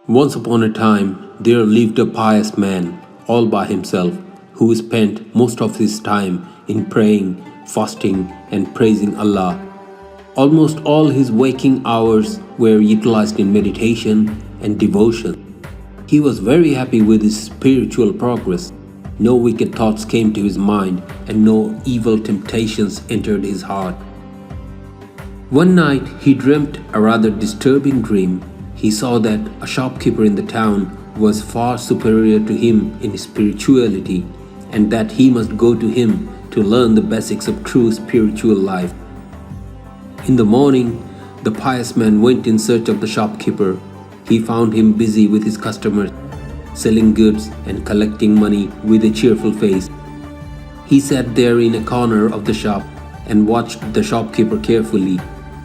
Once upon a time, there lived a pious man all by himself who spent most of his time in praying, fasting, and praising Allah. Almost all his waking hours were utilized in meditation and devotion. He was very happy with his spiritual progress. No wicked thoughts came to his mind, and no evil temptations entered his heart. One night, he dreamt a rather disturbing dream. He saw that a shopkeeper in the town was far superior to him in spirituality, and that he must go to him to learn the basics of true spiritual life. In the morning, the pious man went in search of the shopkeeper. He found him busy with his customers, selling goods and collecting money with a cheerful face. He sat there in a corner of the shop and watched the shopkeeper carefully.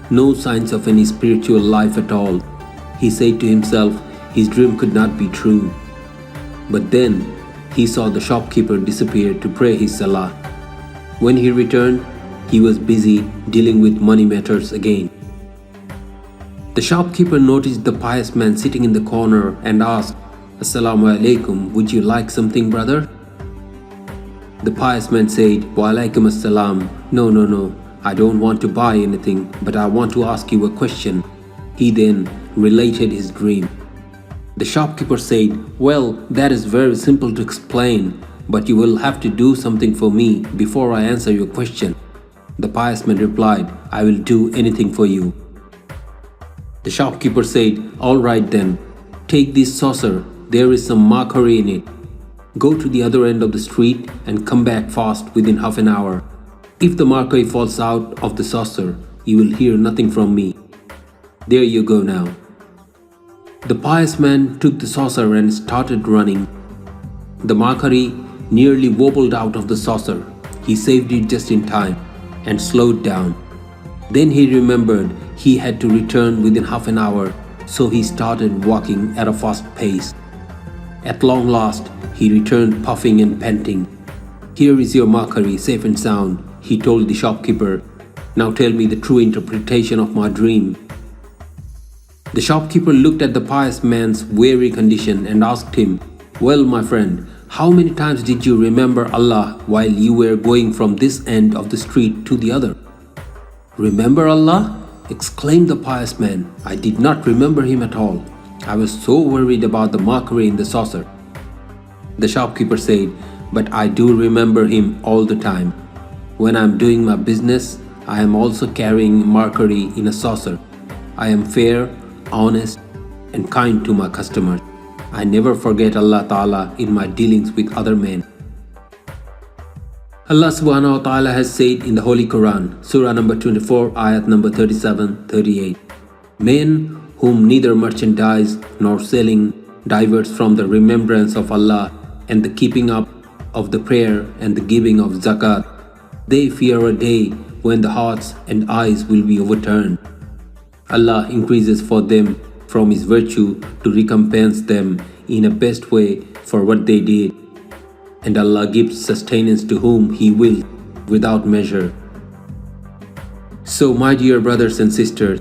No signs of any spiritual life at all. He said to himself his dream could not be true. But then he saw the shopkeeper disappear to pray his salah. When he returned, he was busy dealing with money matters again. The shopkeeper noticed the pious man sitting in the corner and asked, "Assalamu alaikum, would you like something, brother?" The pious man said, "Wa alaikum assalam. No, I don't want to buy anything, but I want to ask you a question." He then related his dream. The shopkeeper said, "Well, that is very simple to explain, but you will have to do something for me before I answer your question." The pious man replied, "I will do anything for you." The shopkeeper said, "All right then, take this saucer, there is some mercury in it. Go to the other end of the street and come back fast within half an hour. If the mercury falls out of the saucer, you will hear nothing from me. There you go now." The pious man took the saucer and started running. The mercury nearly wobbled out of the saucer. He saved it just in time and slowed down. Then he remembered he had to return within half an hour, so he started walking at a fast pace. At long last, he returned puffing and panting. "Here is your mercury, safe and sound," he told the shopkeeper. "Now tell me the true interpretation of my dream." The shopkeeper looked at the pious man's weary condition and asked him, "Well, my friend, how many times did you remember Allah while you were going from this end of the street to the other?" "Remember Allah?" exclaimed the pious man. "I did not remember him at all. I was so worried about the mercury in the saucer." The shopkeeper said, "But I do remember him all the time. When I am doing my business, I am also carrying mercury in a saucer. I am fair, honest, and kind to my customers. I never forget Allah Ta'ala in my dealings with other men." Allah Subhana Wa Ta'la has said in the Holy Quran, Surah number 24, ayat number 37-38, "Men whom neither merchandise nor selling diverts from the remembrance of Allah and the keeping up of the prayer and the giving of zakat, they fear a day when the hearts and eyes will be overturned. Allah increases for them from His virtue to recompense them in a best way for what they did. And Allah gives sustenance to whom He will without measure." So my dear brothers and sisters,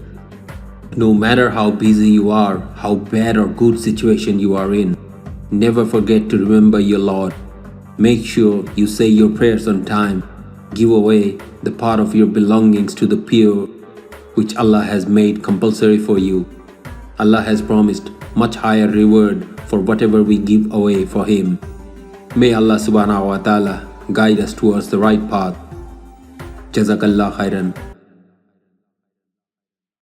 no matter how busy you are, how bad or good situation you are in, never forget to remember your Lord. Make sure you say your prayers on time. Give away the part of your belongings to the poor, which Allah has made compulsory for you. Allah has promised much higher reward for whatever we give away for Him. May Allah Subhana Wa Ta'la guide us towards the right path. JazakAllah Khairan.